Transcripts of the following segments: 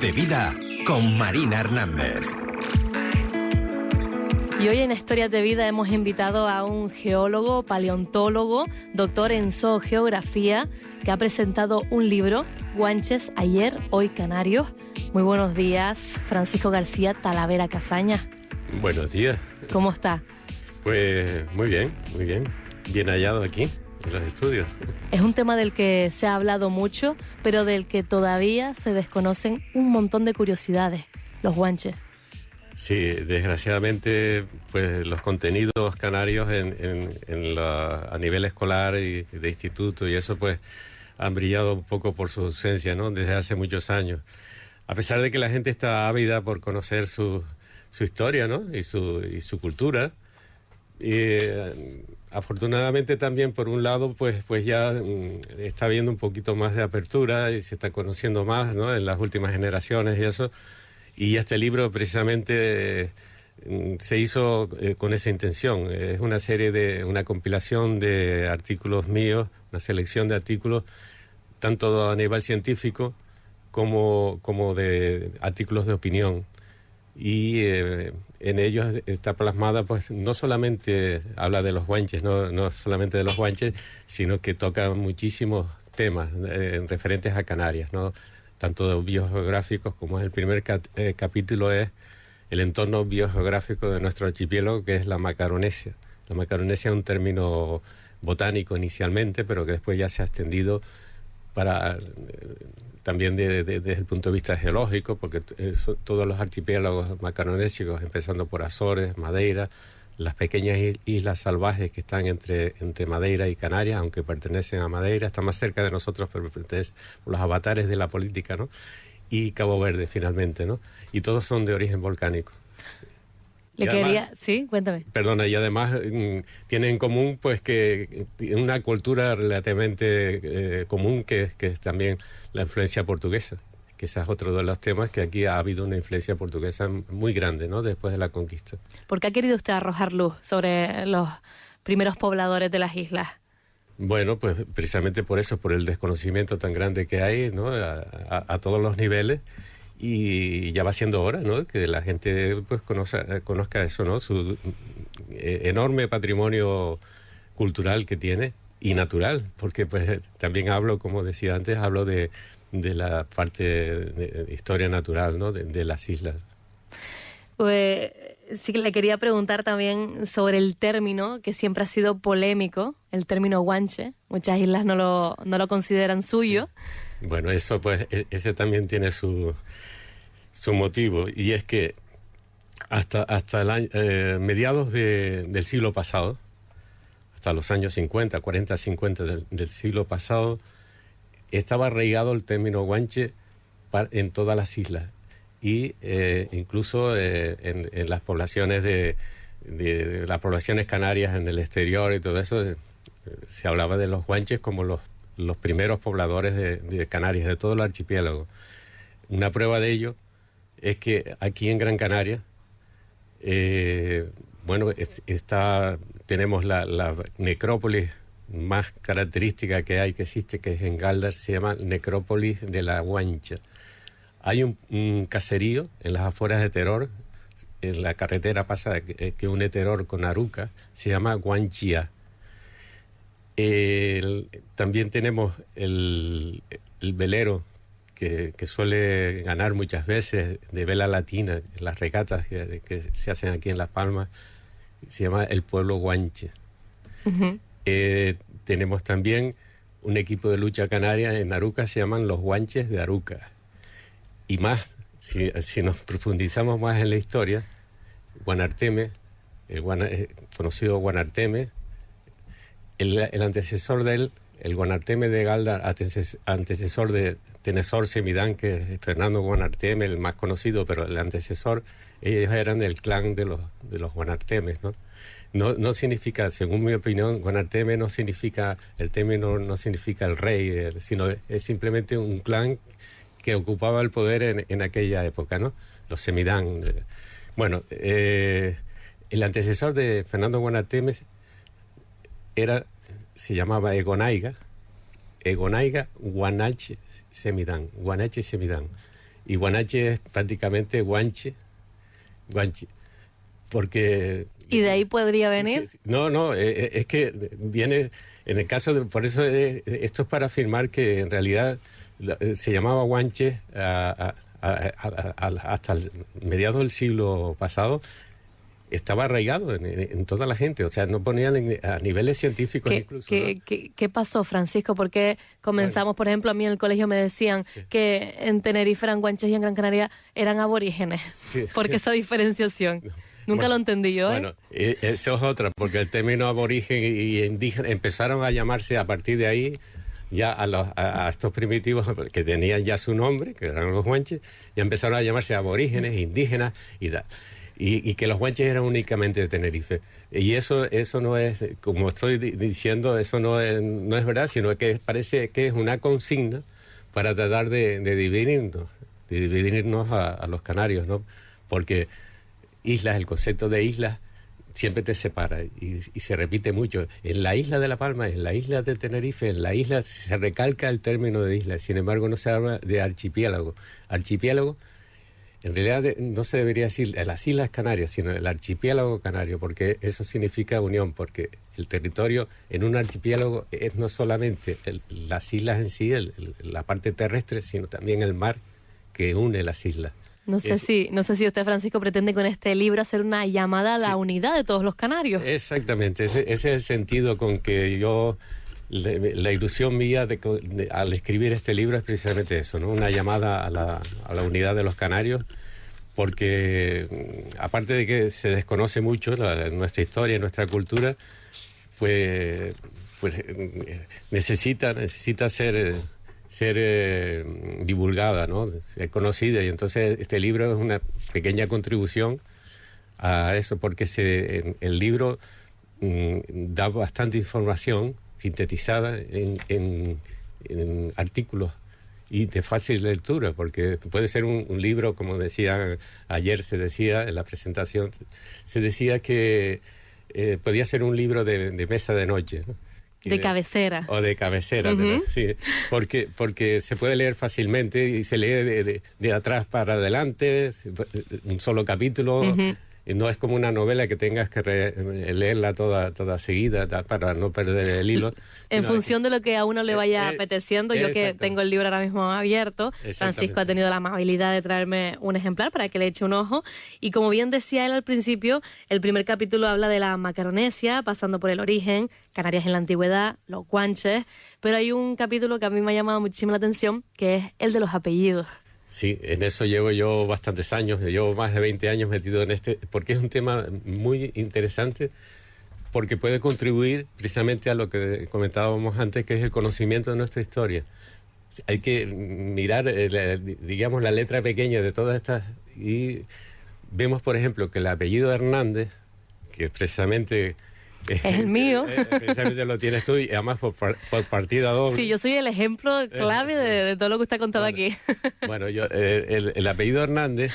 de Vida con Marina Hernández. Y hoy en Historias de Vida hemos invitado a un geólogo, paleontólogo, doctor en zoogeografía, que ha presentado un libro, Guanches, ayer, hoy Canarios. Muy buenos días, Francisco García Talavera Casaña. Buenos días. ¿Cómo está? Pues muy bien, muy bien. Bien hallado aquí, en los estudios. Es un tema del que se ha hablado mucho, pero del que todavía se desconocen un montón de curiosidades, los guanches. Sí, desgraciadamente, pues los contenidos canarios a nivel escolar y de instituto y eso, pues han brillado un poco por su ausencia, ¿no? Desde hace muchos años. A pesar de que la gente está ávida por conocer su historia, ¿no? Y su cultura. Y afortunadamente también, por un lado, pues ya está habiendo un poquito más de apertura y se está conociendo más, ¿no? En las últimas generaciones y eso. Y este libro precisamente se hizo con esa intención. Es una compilación de artículos míos, una selección de artículos, tanto a nivel científico como de artículos de opinión. Y en ellos está plasmada, pues no solamente habla de los guanches, no solamente de los guanches, sino que toca muchísimos temas referentes a Canarias, ¿no? Tanto biogeográficos como el primer capítulo es el entorno biogeográfico de nuestro archipiélago, que es la Macaronesia. La Macaronesia es un término botánico inicialmente, pero que después ya se ha extendido para también desde el punto de vista geológico, porque todos los archipiélagos macaronésicos, empezando por Azores, Madeira, las pequeñas islas salvajes que están entre Madeira y Canarias, aunque pertenecen a Madeira, están más cerca de nosotros, pero pertenecen por los avatares de la política, ¿no? Y Cabo Verde, finalmente, ¿no? Y todos son de origen volcánico. Sí, cuéntame. Perdona, y además tienen en común, pues, que una cultura relativamente común, que es también la influencia portuguesa, que ese es otro de los temas, que aquí ha habido una influencia portuguesa muy grande, ¿no? Después de la conquista. ¿Por qué ha querido usted arrojar luz sobre los primeros pobladores de las islas? Bueno, pues precisamente por eso, por el desconocimiento tan grande que hay, ¿no? A todos los niveles, y ya va siendo hora, ¿no? Que la gente pues conozca eso, ¿no? Su enorme patrimonio cultural que tiene y natural, porque pues también hablo, como decía antes, hablo de la parte de historia natural, ¿no? De las islas. Pues sí que le quería preguntar también sobre el término, que siempre ha sido polémico, el término guanche. Muchas islas no lo consideran suyo. Sí. Bueno, eso pues, ese también tiene su motivo, y es que hasta mediados del siglo pasado, hasta los años 50, 40, 50 del siglo pasado, estaba arraigado el término guanche en todas las islas, y incluso en las poblaciones de las poblaciones canarias en el exterior y todo eso, se hablaba de los guanches como los primeros pobladores de Canarias, de todo el archipiélago. Una prueba de ello es que aquí en Gran Canaria, tenemos la necrópolis más característica que existe, que es en Galdar, se llama Necrópolis de la Guancha. Hay un caserío en las afueras de Teror, en la carretera pasa que une Teror con Aruca, se llama Guanchía. También tenemos el velero que suele ganar muchas veces de vela latina, en las regatas que se hacen aquí en Las Palmas, se llama el Pueblo Guanche. Uh-huh. Tenemos también un equipo de lucha canaria en Aruca, se llaman los Guanches de Aruca. Y más, si nos profundizamos más en la historia, Guanarteme, conocido Guanarteme, el antecesor de él, el Guanarteme de Galdar, antecesor de Tenesor Semidán, que es Fernando Guanarteme, el más conocido, pero el antecesor, ellos eran del clan de los Guanartemes, ¿no? No significa, según mi opinión, Guanarteme no significa, el término no significa el rey, sino es simplemente un clan que ocupaba el poder en aquella época, ¿no? Los Semidán. Bueno, el antecesor de Fernando Guanarteme se llamaba Egonaiga Guanache Semidán. y Guanache es prácticamente guanche, porque... ¿Y de ahí podría venir? No, es que viene, en el caso de, por eso esto es para afirmar que en realidad se llamaba guanche hasta mediados del siglo pasado, estaba arraigado en toda la gente, o sea, no ponían a niveles científicos incluso. ¿Qué pasó, Francisco? Porque comenzamos, por ejemplo, a mí en el colegio me decían que en Tenerife eran guanches y en Gran Canaria eran aborígenes. Sí. ¿Por qué esa diferenciación? Nunca lo entendí yo, ¿eh? Bueno, eso es otra, porque el término aborigen y indígena empezaron a llamarse a partir de ahí ya a estos primitivos que tenían ya su nombre, que eran los guanches, ya empezaron a llamarse aborígenes, indígenas y tal. Y que los guanches eran únicamente de Tenerife. Y eso no es, como estoy diciendo, eso no es verdad, sino que parece que es una consigna para tratar de dividirnos a los canarios, ¿no? Porque islas, el concepto de islas siempre te separa y se repite mucho. En la isla de La Palma, en la isla de Tenerife, en la isla se recalca el término de isla, sin embargo no se habla de archipiélago. Archipiélago, en realidad no se debería decir las Islas Canarias, sino el archipiélago canario, porque eso significa unión, porque el territorio en un archipiélago es no solamente las islas en sí, la parte terrestre, sino también el mar que une las islas. No sé si usted, Francisco, pretende con este libro hacer una llamada a la unidad de todos los canarios. Exactamente, ese es el sentido con que yo... La ilusión mía al escribir este libro es precisamente eso, ¿no? Una llamada a la unidad de los canarios, porque aparte de que se desconoce mucho nuestra historia y nuestra cultura, pues necesita ser divulgada, ¿no? Ser conocida, y entonces este libro es una pequeña contribución a eso, porque el libro da bastante información sintetizada en artículos y de fácil lectura, porque puede ser un libro, como decía ayer, se decía en la presentación, se decía que podía ser un libro de mesa de noche, ¿no? De cabecera. O de cabecera, sí, porque se puede leer fácilmente y se lee de atrás para adelante, un solo capítulo. No es como una novela que tengas que leerla toda seguida para no perder el hilo. En función de lo que a uno le vaya apeteciendo, yo que tengo el libro ahora mismo abierto, Francisco ha tenido la amabilidad de traerme un ejemplar para que le eche un ojo. Y como bien decía él al principio, el primer capítulo habla de la Macaronesia, pasando por el origen, Canarias en la antigüedad, los guanches, pero hay un capítulo que a mí me ha llamado muchísimo la atención, que es el de los apellidos. Sí, en eso llevo yo bastantes años, llevo más de 20 años metido en porque es un tema muy interesante, porque puede contribuir precisamente a lo que comentábamos antes, que es el conocimiento de nuestra historia. Hay que mirar, digamos, la letra pequeña de todas estas, y vemos, por ejemplo, que el apellido Hernández, que precisamente... Es el mío. Precisamente lo tienes tú, y además por partida doble. Sí, yo soy el ejemplo clave de todo lo que usted ha contado aquí. Bueno, el apellido Hernández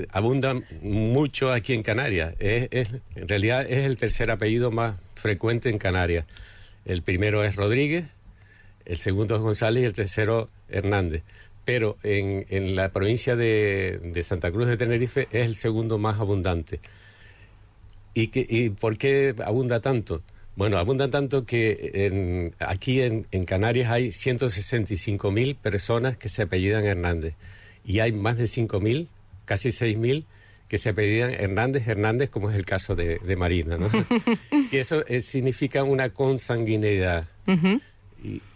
abunda mucho aquí en Canarias. En realidad es el tercer apellido más frecuente en Canarias. El primero es Rodríguez, el segundo es González y el tercero Hernández. Pero en la provincia de Santa Cruz de Tenerife es el segundo más abundante. ¿Y por qué abunda tanto? Bueno, abunda tanto que aquí en Canarias hay 165.000 personas que se apellidan Hernández. Y hay más de 5.000, casi 6.000, que se apellidan Hernández, como es el caso de Marina, ¿no? Y eso significa una consanguineidad.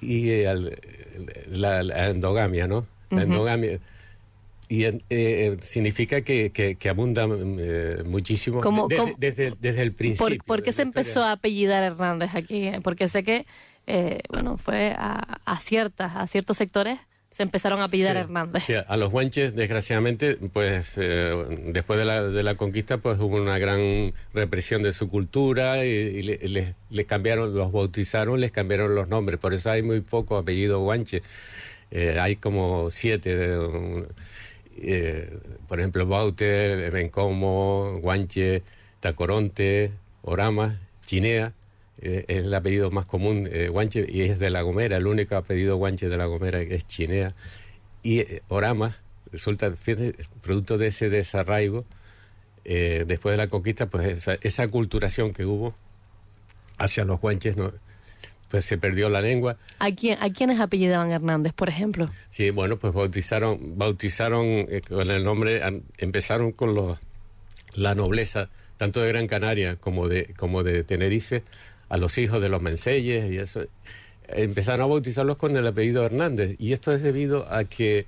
Y la endogamia, ¿no? La endogamia... Y significa que abunda muchísimo desde el principio. ¿Por qué se empezó a apellidar Hernández aquí? Porque sé que fue a ciertos sectores se empezaron a apellidar Hernández. Sí, a los guanches, desgraciadamente, pues después de la conquista, pues hubo una gran represión de su cultura y les cambiaron, los bautizaron, les cambiaron los nombres. Por eso hay muy poco apellido guanche. Hay como 7 por ejemplo, Bauter, Bencomo, Guanche, Tacoronte, Orama, Chinea, es el apellido más común, Guanche, y es de La Gomera, el único apellido Guanche de La Gomera es Chinea. Y Orama, resulta, fíjate, producto de ese desarraigo, después de la conquista, pues esa aculturación que hubo hacia los guanches, ¿no? Pues se perdió la lengua. ¿A quiénes apellidaban Hernández, por ejemplo? Sí, bueno, pues bautizaron con el nombre, empezaron con la nobleza, tanto de Gran Canaria como de Tenerife, a los hijos de los Menceyes y eso. Empezaron a bautizarlos con el apellido Hernández, y esto es debido a que,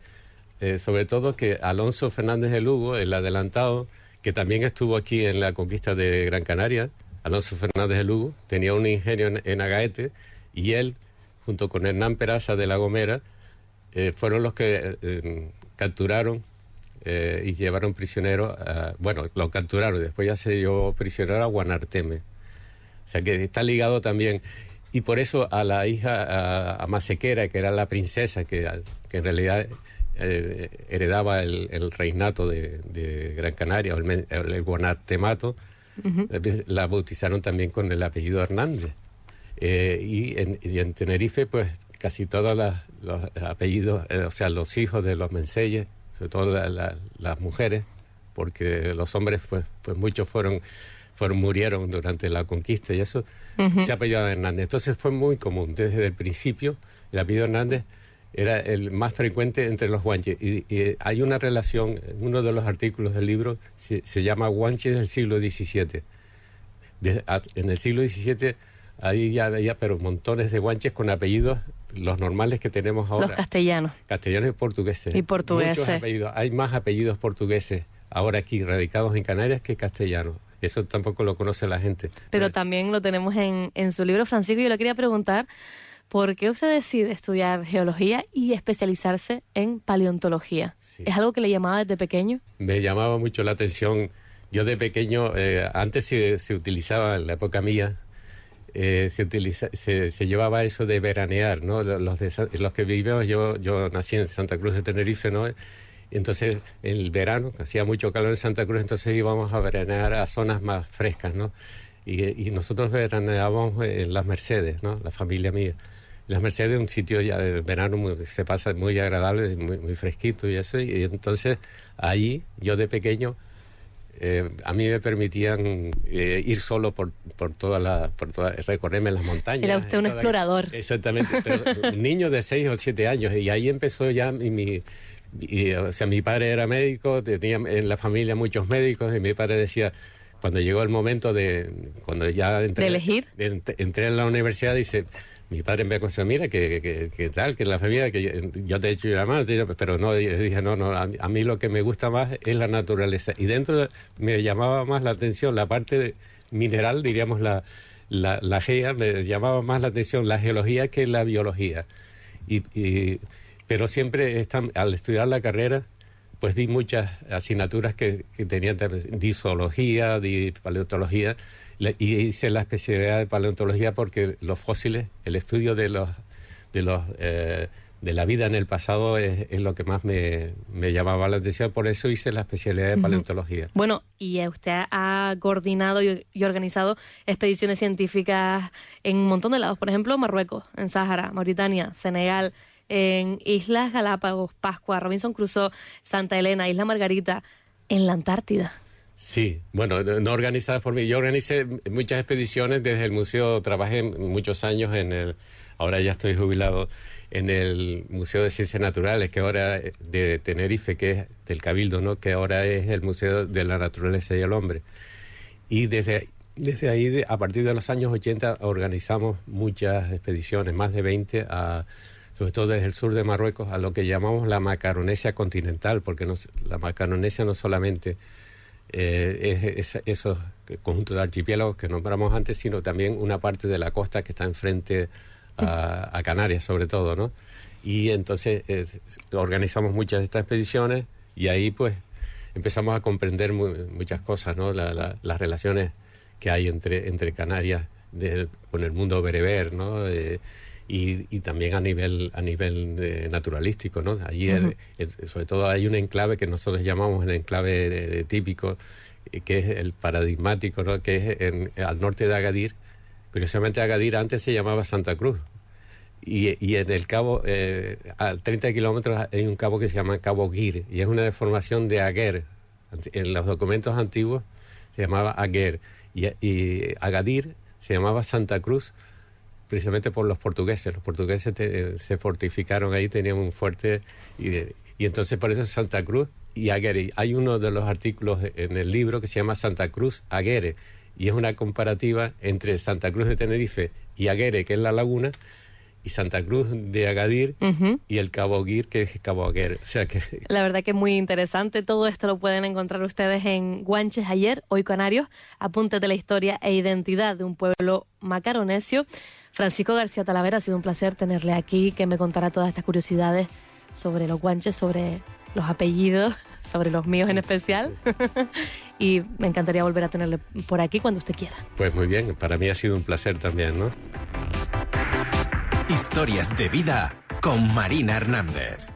sobre todo, que Alonso Fernández de Lugo, el adelantado, que también estuvo aquí en la conquista de Gran Canaria, Alonso Fernández de Lugo, tenía un ingenio en Agaete, y él, junto con Hernán Peraza de La Gomera, fueron los que capturaron y llevaron prisionero, lo capturaron, y después ya se llevó prisionero a Guanarteme. O sea que está ligado también. Y por eso a la hija, a Masequera, que era la princesa, que en realidad heredaba el reinato de Gran Canaria, o el Guanartemato, la bautizaron también con el apellido Hernández. Y en Tenerife, pues casi todos los apellidos, o sea, los hijos de los Menceyes, sobre todo las mujeres, porque los hombres, pues muchos murieron durante la conquista y eso, se apellidaba Hernández. Entonces fue muy común. Desde el principio, el apellido Hernández era el más frecuente entre los guanches. Y hay una relación, en uno de los artículos del libro, se llama Guanches del siglo XVII. En el siglo XVII, ahí ya había, pero montones de guanches con apellidos, los normales que tenemos ahora. Los castellanos. Castellanos y portugueses. Y portugueses. Muchos apellidos. Hay más apellidos portugueses ahora aquí, radicados en Canarias, que castellanos. Eso tampoco lo conoce la gente. Pero también lo tenemos en su libro, Francisco. Yo le quería preguntar, ¿por qué usted decide estudiar geología y especializarse en paleontología? Sí. ¿Es algo que le llamaba desde pequeño? Me llamaba mucho la atención. Yo de pequeño, antes se utilizaba, en la época mía, se llevaba eso de veranear, ¿no? Los que vivimos, yo nací en Santa Cruz de Tenerife, ¿no? Entonces, en el verano, hacía mucho calor en Santa Cruz, entonces íbamos a veranear a zonas más frescas, ¿no? Y nosotros veraneábamos en Las Mercedes, ¿no? La familia mía. Las Mercedes es un sitio ya de verano se pasa muy agradable, muy fresquito y eso. Y entonces, ahí, yo de pequeño, a mí me permitían ir solo por recorrerme las montañas. Era usted un explorador. Exactamente, pero un niño de 6 o 7 años, y ahí empezó ya o sea, mi padre era médico, tenía en la familia muchos médicos, y mi padre decía, cuando llegó el momento cuando ya entré en la universidad, dice, mi padre me aconsejó, mira, que tal, que en la familia, que yo te he hecho la mano, pero no, yo dije, no, a mí lo que me gusta más es la naturaleza. Y me llamaba más la atención la parte mineral, diríamos la gea, me llamaba más la atención la geología que la biología. Pero siempre, al estudiar la carrera, pues di muchas asignaturas que tenían, di zoología, di paleontología, y hice la especialidad de paleontología porque los fósiles, el estudio de la vida en el pasado es lo que más me llamaba la atención, por eso hice la especialidad de paleontología. Bueno, y usted ha coordinado y organizado expediciones científicas en un montón de lados, por ejemplo, Marruecos, en Sáhara, Mauritania, Senegal, en Islas Galápagos, Pascua, Robinson Crusoe, Santa Elena, Isla Margarita, en la Antártida. Sí, bueno, no organizadas por mí. Yo organicé muchas expediciones desde el museo, trabajé muchos años ahora ya estoy jubilado, en el Museo de Ciencias Naturales, que ahora de Tenerife, que es del Cabildo, ¿no? Que ahora es el Museo de la Naturaleza y el Hombre. Y desde ahí, a partir de los años 80, organizamos muchas expediciones, más de 20, sobre todo desde el sur de Marruecos, a lo que llamamos la Macaronesia continental, porque la Macaronesia no solamente es esos conjuntos de archipiélagos que nombramos antes, sino también una parte de la costa que está enfrente a Canarias, sobre todo, ¿no? Y entonces organizamos muchas de estas expediciones y ahí pues empezamos a comprender muchas cosas, ¿no? Las relaciones que hay entre Canarias con el mundo bereber, ¿no? Y también a nivel naturalístico, ¿no? Allí, sobre todo, hay un enclave que nosotros llamamos el enclave típico, que es el paradigmático, ¿no? Que es al norte de Agadir. Curiosamente, Agadir antes se llamaba Santa Cruz. Y en el cabo, a 30 kilómetros, hay un cabo que se llama Cabo Gir, y es una deformación de Aguer. En los documentos antiguos se llamaba Aguer, y Agadir se llamaba Santa Cruz, precisamente por los portugueses. Los portugueses se fortificaron ahí, tenían un fuerte, y entonces por eso es Santa Cruz y Aguere. Hay uno de los artículos en el libro que se llama Santa Cruz Aguere, y es una comparativa entre Santa Cruz de Tenerife y Aguere, que es la laguna, y Santa Cruz de Agadir y el Cabo Gir, que es Cabo Aguer. O sea que... La verdad que es muy interesante. Todo esto lo pueden encontrar ustedes en Guanches Ayer, Hoy Canarios, apuntes de la historia e identidad de un pueblo macaronesio. Francisco García Talavera, ha sido un placer tenerle aquí, que me contara todas estas curiosidades sobre los guanches, sobre los apellidos, sobre los míos en especial. Y me encantaría volver a tenerle por aquí cuando usted quiera. Pues muy bien, para mí ha sido un placer también, ¿no? Historias de vida con Marina Hernández.